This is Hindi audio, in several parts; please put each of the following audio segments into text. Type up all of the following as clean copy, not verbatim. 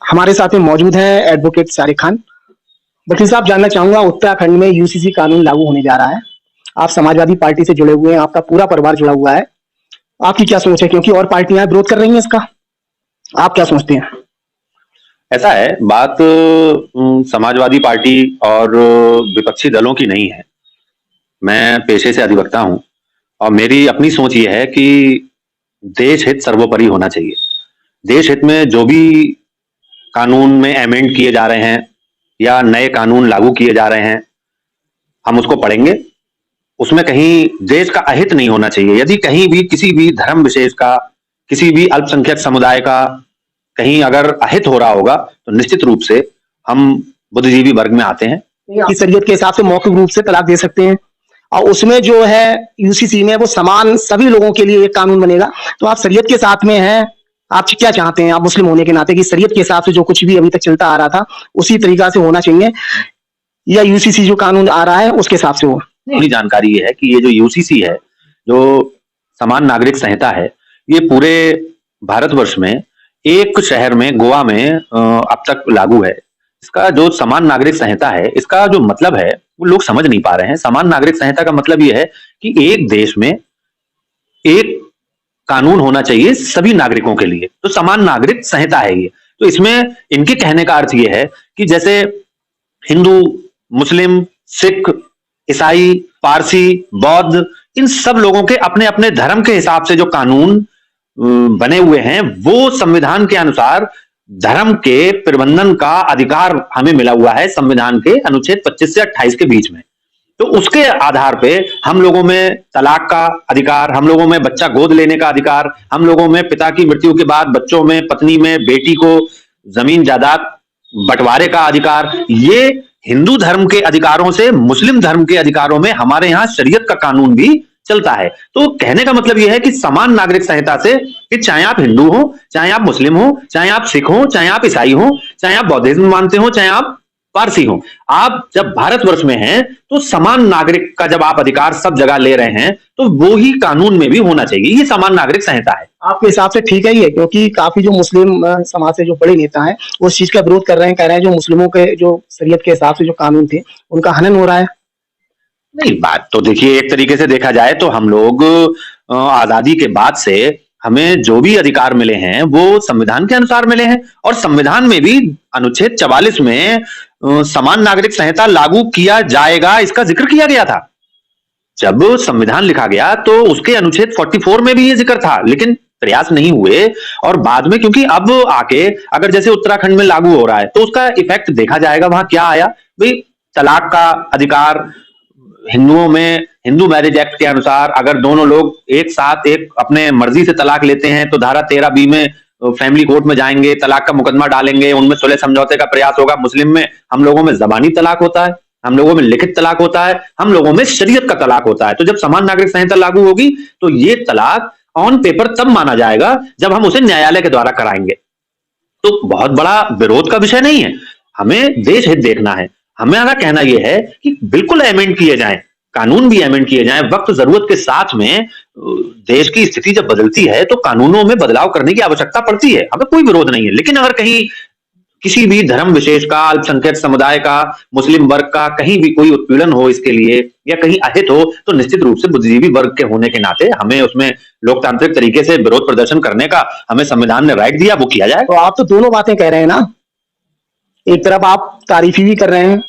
हमारे साथ में मौजूद हैं एडवोकेट सारिक खान। वकील साहब, जानना चाहूंगा, उत्तराखंड में यूसीसी कानून लागू होने जा रहा है। आप समाजवादी पार्टी से जुड़े हुए हैं, आपका पूरा परिवार जुड़ा हुआ है। आपकी क्या सोच है, क्योंकि और पार्टियां विरोध कर रही हैं इसका? आप क्या सोचते हैं? ऐसा है बात, समाजवादी पार्टी और विपक्षी दलों की नहीं है। मैं पेशे से अधिवक्ता हूं और मेरी अपनी सोच ये है कि देश हित सर्वोपरि होना चाहिए। देश हित में जो भी कानून में अमेंड किए जा रहे हैं या नए कानून लागू किए जा रहे हैं, हम उसको पढ़ेंगे। उसमें कहीं देश का अहित नहीं होना चाहिए। यदि कहीं भी किसी भी धर्म विशेष का, किसी भी अल्पसंख्यक समुदाय का कहीं अगर अहित हो रहा होगा तो निश्चित रूप से हम बुद्धिजीवी वर्ग में आते हैं। कि शरीयत के हिसाब से मौखिक रूप से तलाक दे सकते हैं, और उसमें जो है यूसीसी में वो समान सभी लोगों के लिए एक कानून बनेगा। तो आप शरीयत के साथ में हैं, आप क्या चाहते हैं, आप मुस्लिम होने के नाते, कि शरीयत के हिसाब से जो कुछ भी अभी तक चलता आ रहा था उसी तरीका से होना चाहिए, या यूसीसी जो कानून आ रहा है उसके हिसाब से हो? मेरी जानकारी ये है कि ये जो यूसीसी है, जो समान नागरिक संहिता है, ये पूरे भारतवर्ष में एक शहर में, गोवा में अब तक लागू है। इसका जो समान नागरिक संहिता है, इसका जो मतलब है वो लोग समझ नहीं पा रहे हैं। समान नागरिक संहिता का मतलब ये है कि एक देश में एक कानून होना चाहिए सभी नागरिकों के लिए, तो समान नागरिक संहिता है ये। तो इसमें इनके कहने का अर्थ ये है कि जैसे हिंदू, मुस्लिम, सिख, ईसाई, पारसी, बौद्ध, इन सब लोगों के अपने अपने धर्म के हिसाब से जो कानून बने हुए हैं, वो संविधान के अनुसार धर्म के प्रबंधन का अधिकार हमें मिला हुआ है संविधान के अनुच्छेद 25 से 28 के बीच में। तो उसके आधार पे हम लोगों में तलाक का अधिकार, हम लोगों में बच्चा गोद लेने का अधिकार, हम लोगों में पिता की मृत्यु के बाद बच्चों में, पत्नी में, बेटी को जमीन जायदाद बंटवारे का अधिकार, ये हिंदू धर्म के अधिकारों से मुस्लिम धर्म के अधिकारों में हमारे यहाँ शरीयत का कानून भी चलता है। तो कहने का मतलब यह है कि समान नागरिक संहिता से, कि चाहे आप हिंदू हो, चाहे आप मुस्लिम हो, चाहे आप सिख हो, चाहे आप ईसाई हो, चाहे आप बौद्धिज्म मानते हो, चाहे आप पारसी हो, आप जब भारतवर्ष में हैं तो समान नागरिक का जब आप अधिकार सब जगह ले रहे हैं तो वो ही कानून में भी होना चाहिए। ये समान नागरिक संहिता है। आपके हिसाब से ठीक है ये? क्योंकि काफी जो मुस्लिम समाज से जो बड़े नेता हैं वो इस चीज का विरोध कर रहे हैं, कह रहे हैं जो मुस्लिमों के जो शरीयत के हिसाब से जो कानून थे उनका हनन हो रहा है। नहीं, बात तो देखिए, एक तरीके से देखा जाए तो हम लोग आजादी के बाद से हमें जो भी अधिकार मिले हैं वो संविधान के अनुसार मिले हैं, और संविधान में भी अनुच्छेद 44 में समान नागरिक संहिता लागू किया जाएगा इसका जिक्र किया गया था। जब संविधान लिखा गया तो उसके अनुच्छेद 44 में भी ये जिक्र था, लेकिन प्रयास नहीं हुए। और बाद में, क्योंकि अब आके अगर जैसे उत्तराखंड में लागू हो रहा है तो उसका इफेक्ट देखा जाएगा। वहां क्या आया भाई, तलाक का अधिकार हिंदुओं में, हिंदू मैरिज एक्ट के अनुसार अगर दोनों लोग एक साथ एक अपने मर्जी से तलाक लेते हैं तो धारा 13B में फैमिली कोर्ट में जाएंगे, तलाक का मुकदमा डालेंगे, उनमें सुलह समझौते का प्रयास होगा। मुस्लिम में हम लोगों में जबानी तलाक होता है, हम लोगों में लिखित तलाक होता है, हम लोगों में शरीयत का तलाक होता है। तो जब समान नागरिक संहिता लागू होगी तो ये तलाक ऑन पेपर तब माना जाएगा जब हम उसे न्यायालय के द्वारा कराएंगे। तो बहुत बड़ा विरोध का विषय नहीं है। हमें देश हित देखना है। हमारा कहना यह है कि बिल्कुल अमेंड किए जाएं, कानून भी अमेंड किए जाएं वक्त जरूरत के साथ में। देश की स्थिति जब बदलती है तो कानूनों में बदलाव करने की आवश्यकता पड़ती है, हमें कोई विरोध नहीं है। लेकिन अगर कहीं किसी भी धर्म विशेष का, अल्पसंख्यक समुदाय का, मुस्लिम वर्ग का कहीं भी कोई उत्पीड़न हो इसके लिए, या कहीं अहित हो, तो निश्चित रूप से बुद्धिजीवी वर्ग के होने के नाते हमें उसमें लोकतांत्रिक तरीके से विरोध प्रदर्शन करने का हमें संविधान ने राइट दिया, वो किया जाए। तो आप तो दोनों बातें कह रहे हैं ना, एक तरफ आप तारीफी भी कर रहे हैं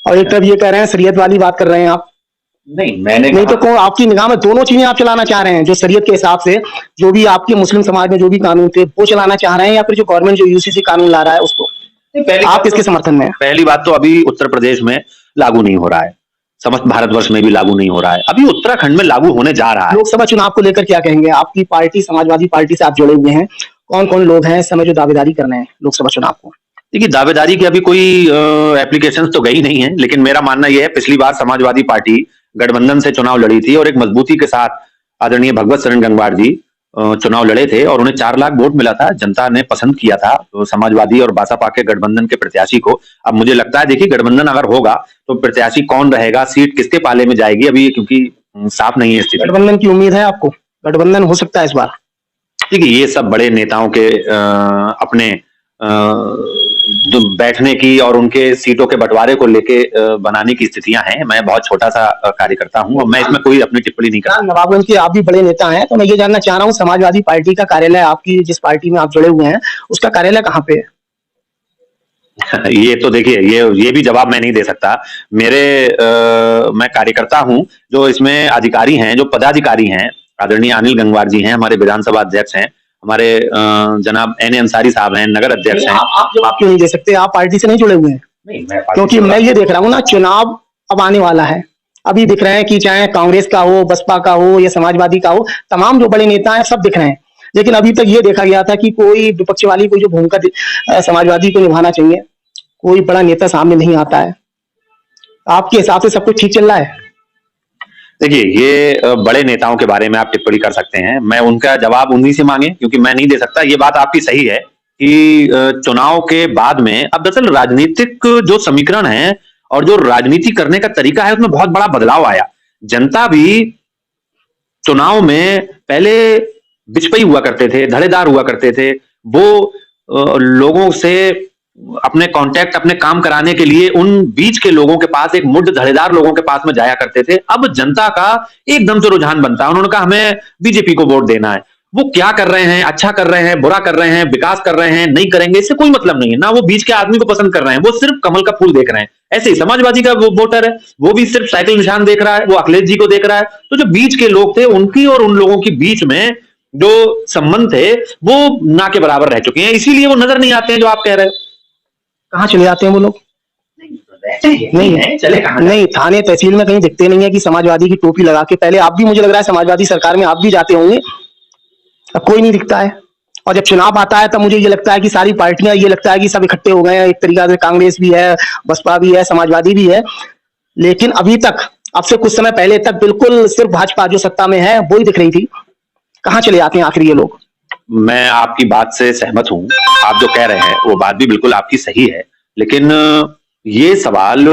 और एक तरफ ये कह रहे हैं शरीयत वाली बात कर रहे हैं आप। नहीं, मैंने नहीं तो कौन, आपकी निगाह में दोनों चीजें आप चलाना चाह रहे हैं? जो शरीयत के हिसाब से जो भी आपके मुस्लिम समाज में जो भी कानून थे वो चलाना चाह रहे हैं, या फिर जो गवर्नमेंट जो यूसीसी कानून ला रहा है उसको? आप किसके समर्थन में? पहली बात तो अभी उत्तर प्रदेश में लागू नहीं हो रहा है, समस्त भारतवर्ष में भी लागू नहीं हो रहा है, अभी उत्तराखंड में लागू होने जा रहा है। लोकसभा चुनाव को लेकर क्या कहेंगे? आपकी पार्टी समाजवादी पार्टी से आप जुड़े हुए हैं, कौन कौन लोग हैं इस समय जो दावेदारी कर रहे हैं लोकसभा चुनाव को? देखिए, दावेदारी की अभी कोई एप्लीकेशन तो गई नहीं है, लेकिन मेरा मानना यह है, पिछली बार समाजवादी पार्टी गठबंधन से चुनाव लड़ी थी और एक मजबूती के साथ आदरणीय भगवत शरण गंगवार जी चुनाव लड़े थे और उन्हें 4 लाख वोट मिला था। जनता ने पसंद किया था तो समाजवादी और बासपा के गठबंधन के प्रत्याशी को। अब मुझे लगता है, देखिए, गठबंधन अगर होगा तो प्रत्याशी कौन रहेगा, सीट किसके पाले में जाएगी, अभी क्योंकि साफ नहीं है स्थिति। गठबंधन की उम्मीद है आपको? गठबंधन हो सकता है इस बार? देखिए, ये सब बड़े नेताओं के अपने बैठने की और उनके सीटों के बंटवारे को लेके बनाने की स्थितियां हैं। मैं बहुत छोटा-सा कार्यकर्ता हूँ और मैं इसमें कोई अपनी टिप्पणी नहीं कर नवाबगंज के आप भी बड़े नेता हैं, तो मैं ये जानना चाह रहा हूँ समाजवादी पार्टी का कार्यालय आपकी जिस पार्टी में आप जुड़े हुए हैं, उसका कार्यालय कहाँ पे है? ये तो देखिए ये भी जवाब मैं नहीं दे सकता। मैं कार्यकर्ता हूँ, जो इसमें अधिकारी हैं, जो पदाधिकारी हैं, आदरणीय अनिल गंगवार जी हैं, हमारे विधानसभा अध्यक्ष हैं, हमारे जनाब एन ए अंसारी साहब हैं, नगर अध्यक्ष हैं। आप जवाब क्यों नहीं दे सकते? आप पार्टी से नहीं जुड़े हुए हैं? नहीं, मैं क्योंकि मैं ये देख रहा हूँ ना, चुनाव अब आने वाला है। अभी दिख रहे हैं कि चाहे कांग्रेस का हो, बसपा का हो या समाजवादी का हो, तमाम जो बड़े नेता हैं सब दिख रहे हैं। लेकिन अभी तक ये देखा गया था कि कोई विपक्ष वाली कोई जो भूमिका समाजवादी को निभाना चाहिए, कोई बड़ा नेता सामने नहीं आता है। आपके हिसाब से सब कुछ ठीक चल रहा है? देखिए, ये बड़े नेताओं के बारे में आप टिप्पणी कर सकते हैं। मैं उनका जवाब उन्हीं से मांगे, क्योंकि मैं नहीं दे सकता। ये बात आपकी सही है कि चुनाव के बाद में अब दरअसल राजनीतिक जो समीकरण है और जो राजनीति करने का तरीका है, उसमें बहुत बड़ा बदलाव आया। जनता भी चुनाव में पहले बिचपई हुआ करते थे, धड़ेदार हुआ करते थे। वो लोगों से अपने कांटेक्ट, अपने काम कराने के लिए उन बीच के लोगों के पास, एक मुठ धड़ेदार लोगों के पास में जाया करते थे। अब जनता का एकदम से रुझान बनता है। उन्होंने कहा हमें बीजेपी को वोट देना है। वो क्या कर रहे हैं, अच्छा कर रहे हैं, बुरा कर रहे हैं, विकास कर रहे हैं, नहीं करेंगे, इससे कोई मतलब नहीं है ना। वो बीच के आदमी को पसंद कर रहे हैं, वो सिर्फ कमल का फूल देख रहे हैं। ऐसे ही समाजवादी का वो वोटर है, वो भी सिर्फ साइकिल निशान देख रहा है, वो अखिलेश जी को देख रहा है। तो जो बीच के लोग थे, उनकी और उन लोगों के बीच में जो संबंध थे, वो ना के बराबर रह चुके हैं। इसीलिए वो नजर नहीं आते हैं, जो आप कह रहे हो। कहाँ चले जाते हैं वो लोग? नहीं चले कहाँ नहीं, थाने तहसील में कहीं दिखते नहीं है कि समाजवादी की टोपी लगा के। पहले आप भी, मुझे लग रहा है समाजवादी सरकार में आप भी जाते होंगे, अब कोई नहीं दिखता है। और जब चुनाव आता है तब मुझे ये लगता है कि सारी पार्टियां, ये लगता है कि सब इकट्ठे हो गए हैं। एक तरीका से कांग्रेस भी है, बसपा भी है, समाजवादी भी है। लेकिन अभी तक, अब से कुछ समय पहले तक बिल्कुल सिर्फ भाजपा जो सत्ता में है वो ही दिख रही थी। कहाँ चले जाते हैं आखिर ये लोग? मैं आपकी बात से सहमत हूं। आप जो कह रहे हैं वो बात भी बिल्कुल आपकी सही है, लेकिन ये सवाल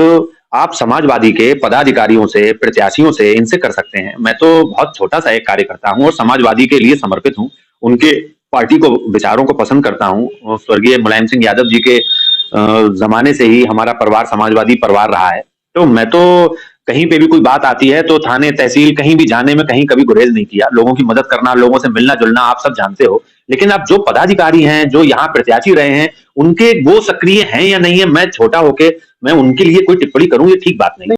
आप समाजवादी के पदाधिकारियों से, प्रत्याशियों से, इनसे कर सकते हैं। मैं तो बहुत छोटा सा एक कार्यकर्ता हूं और समाजवादी के लिए समर्पित हूं। उनके पार्टी को, विचारों को पसंद करता हूं। स्वर्गीय मुलायम सिंह यादव जी के जमाने से ही हमारा परिवार समाजवादी परिवार रहा है। तो मैं तो कहीं पे भी कोई बात आती है तो थाने तहसील कहीं भी जाने में कहीं कभी गुरेज नहीं किया। लोगों की मदद करना, लोगों से मिलना जुलना आप सब जानते हो। लेकिन अब जो पदाधिकारी हैं, जो यहाँ प्रत्याशी रहे हैं, उनके वो सक्रिय हैं या नहीं है, मैं छोटा होके मैं उनके लिए कोई टिप्पणी करूं, ये ठीक बात नहीं।